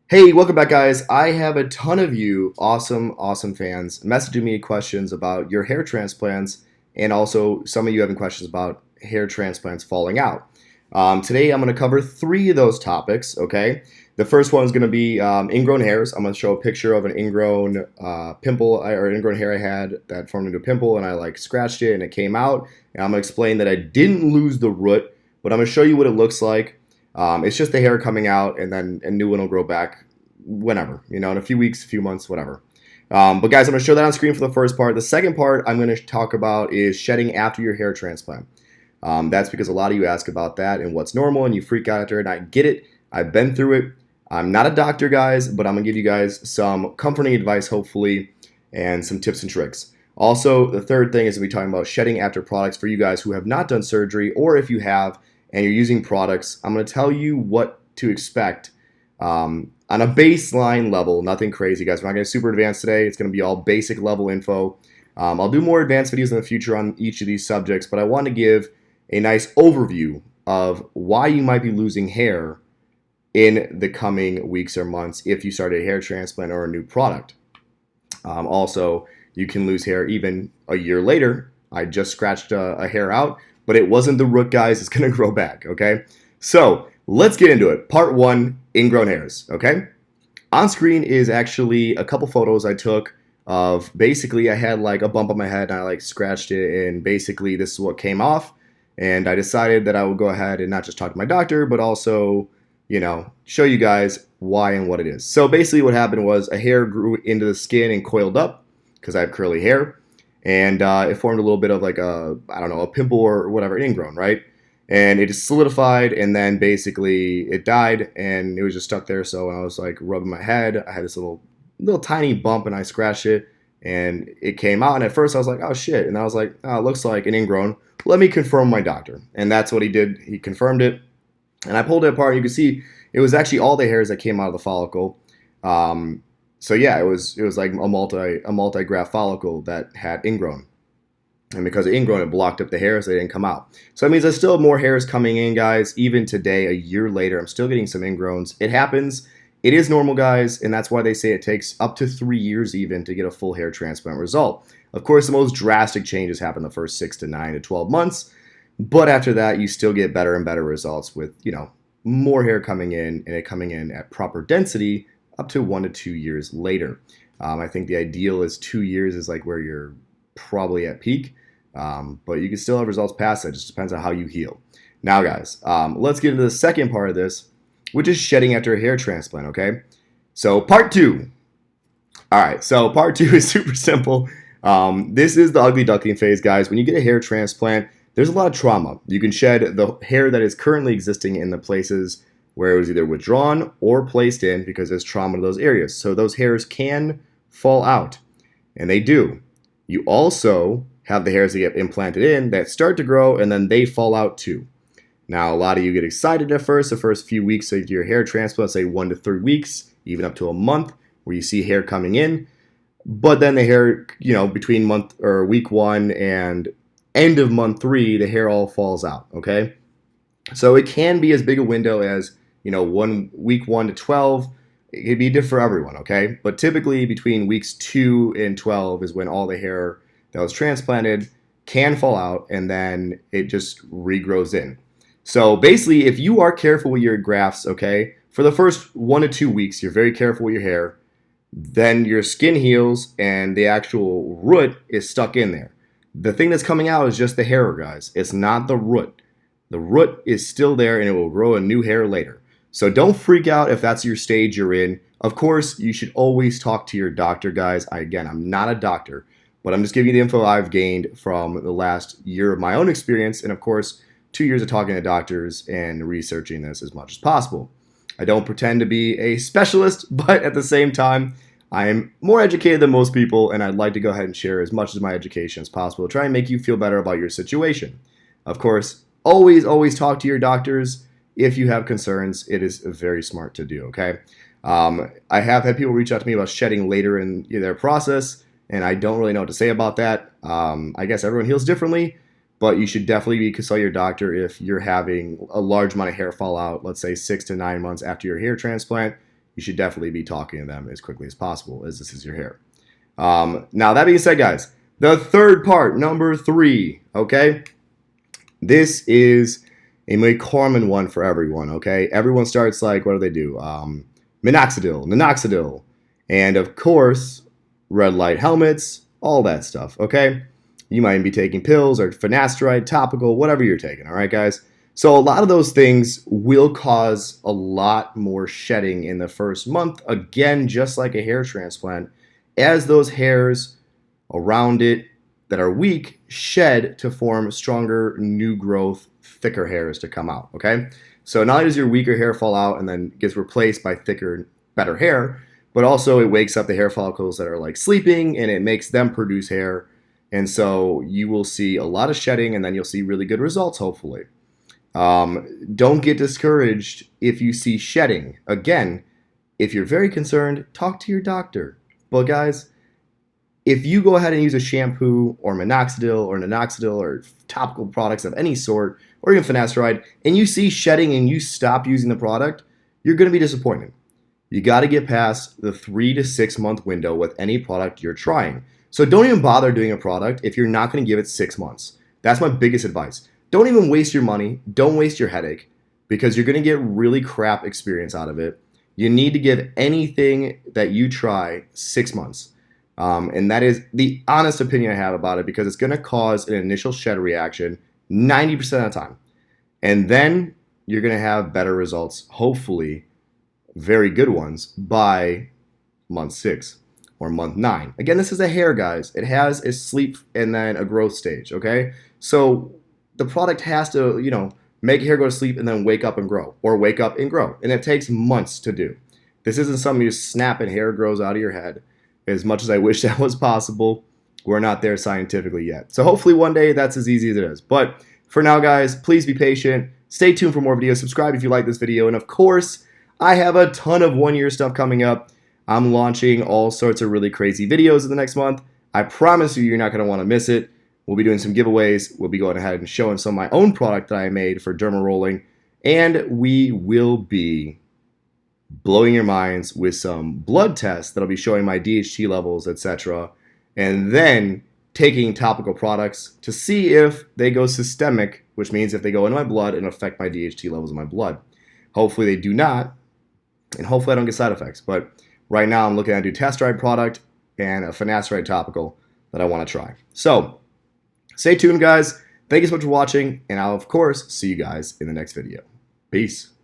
Hey, welcome back, guys. I have a ton of you awesome fans messaging me questions about your hair transplants, and also some of you having questions about hair transplants falling out. Today, I'm going to cover three of those topics, okay? The first one is going to be ingrown hairs. I'm going to show a picture of an ingrown pimple or ingrown hair I had that formed into a pimple, and I scratched it and it came out. And I'm going to explain that I didn't lose the root, but I'm going to show you what it looks like. It's just the hair coming out, and then a new one will grow back whenever, in a few weeks, a few months, whatever. But guys, I'm going to show that on screen for the first part. The second part I'm going to talk about is shedding after your hair transplant. That's because a lot of you ask about that and what's normal, and you freak out after it, and I get it. I've been through it. I'm not a doctor, guys, but I'm going to give you guys some comforting advice, hopefully, and some tips and tricks. Also, the third thing is to be talking about shedding after products for you guys who have not done surgery, or if you have and you're using products. I'm going to tell you what to expect on a baseline level, nothing crazy, guys. We're not going to super advanced today. It's going to be all basic level info. I'll do more advanced videos in the future on each of these subjects, but I want to give a nice overview of why you might be losing hair in the coming weeks or months if you start a hair transplant or a new product. Also, you can lose hair even a year later. I just scratched a hair out, but it wasn't the root, guys. It's going to grow back, okay? So let's get into it. Part one, ingrown hairs, okay? On screen is actually a couple photos I took of basically I had a bump on my head and I scratched it, and basically this is what came off. And I decided that I would go ahead and not just talk to my doctor, but also, show you guys why and what it is. So basically what happened was a hair grew into the skin and coiled up because I have curly hair. And it formed a little bit of a pimple or whatever, an ingrown, right? And it just solidified, and then basically it died, and it was just stuck there. So when I was rubbing my head, I had this little tiny bump, and I scratched it, and it came out. And at first I was like, oh shit, and then I was like, oh, it looks like an ingrown. Let me confirm my doctor, and that's what he did. He confirmed it, and I pulled it apart, and you can see it was actually all the hairs that came out of the follicle. So yeah, it was like a multi-graft follicle that had ingrown. And because of ingrown, it blocked up the hairs, they didn't come out. So that means there's still more hairs coming in, guys. Even today, a year later, I'm still getting some ingrowns. It happens. It is normal, guys, and that's why they say it takes up to 3 years even to get a full hair transplant result. Of course, the most drastic changes happen the first 6 to 9 to 12 months, but after that, you still get better and better results with, more hair coming in, and it coming in at proper density up to 1 to 2 years later. I think the ideal is 2 years is where you're probably at peak, but you can still have results past that. It just depends on how you heal. Now, guys, let's get into the second part of this, which is shedding after a hair transplant, okay? So part two. All right, so part two is super simple. This is the ugly duckling phase, guys. When you get a hair transplant, there's a lot of trauma. You can shed the hair that is currently existing in the places where it was either withdrawn or placed in because there's trauma to those areas. So those hairs can fall out, and they do. You also have the hairs that get implanted in that start to grow, and then they fall out too. Now, a lot of you get excited at first, the first few weeks of your hair transplant, say 1 to 3 weeks, even up to a month, where you see hair coming in. But then the hair, between month or week 1 and end of month 3, the hair all falls out, okay? So it can be as big a window as, week 1 to 12. It could be different for everyone, okay? But typically between weeks 2 and 12 is when all the hair that was transplanted can fall out, and then it just regrows in. So basically, if you are careful with your grafts, okay, for the first 1 to 2 weeks, you're very careful with your hair, then your skin heals and the actual root is stuck in there. The thing that's coming out is just the hair, guys. It's not the root. The root is still there, and it will grow a new hair later. So don't freak out if that's your stage you're in. Of course, you should always talk to your doctor, guys. I'm not a doctor, but I'm just giving you the info I've gained from the last year of my own experience, and of course, 2 years of talking to doctors and researching this as much as possible. I don't pretend to be a specialist, but at the same time, I am more educated than most people, and I'd like to go ahead and share as much of my education as possible to try and make you feel better about your situation. Of course, always talk to your doctors. If you have concerns, it is very smart to do, okay? I have had people reach out to me about shedding later in their process, and I don't really know what to say about that. I guess everyone heals differently, but you should definitely consult your doctor if you're having a large amount of hair fall out, let's say 6 to 9 months after your hair transplant. you should definitely be talking to them as quickly as possible, as this is your hair. Now, that being said, guys, the third part, number 3, okay? This is a more common one for everyone, okay? Everyone starts like, what do they do? Minoxidil, and of course, red light helmets, all that stuff, okay? You might be taking pills or finasteride, topical, whatever you're taking, all right, guys? So a lot of those things will cause a lot more shedding in the first month, again, just like a hair transplant, as those hairs around it that are weak shed to form stronger, new growth, thicker hairs to come out, okay? So not only does your weaker hair fall out and then gets replaced by thicker, better hair, but also it wakes up the hair follicles that are like sleeping and it makes them produce hair. And so you will see a lot of shedding and then you'll see really good results, hopefully. Don't get discouraged if you see shedding. Again, if you're very concerned, talk to your doctor. But guys, if you go ahead and use a shampoo or minoxidil or topical products of any sort, or even finasteride, and you see shedding and you stop using the product, you're going to be disappointed. You got to get past the 3 to 6 month window with any product you're trying. So don't even bother doing a product if you're not going to give it 6 months. That's my biggest advice. Don't even waste your money. Don't waste your headache because you're going to get really crap experience out of it. You need to give anything that you try 6 months. And that is the honest opinion I have about it because it's going to cause an initial shed reaction 90% of the time. And then you're going to have better results, hopefully very good ones, by month 6 or month 9. Again, this is a hair, guys. It has a sleep and then a growth stage, okay? So the product has to, make hair go to sleep and then wake up and grow, or wake up and grow. And it takes months to do. This isn't something you snap and hair grows out of your head. As much as I wish that was possible, we're not there scientifically yet. So hopefully one day that's as easy as it is. But for now, guys, please be patient. Stay tuned for more videos. Subscribe if you like this video. And of course, I have a ton of one-year stuff coming up. I'm launching all sorts of really crazy videos in the next month. I promise you, you're not going to want to miss it. We'll be doing some giveaways. We'll be going ahead and showing some of my own product that I made for derma rolling. And we will be blowing your minds with some blood tests that'll be showing my DHT levels, etc. And then taking topical products to see if they go systemic, which means if they go into my blood and affect my DHT levels in my blood. Hopefully they do not, and hopefully I don't get side effects. But right now I'm looking at a dutasteride product and a finasteride topical that I want to try. So stay tuned, guys. Thank you so much for watching, and I'll, of course, see you guys in the next video. Peace.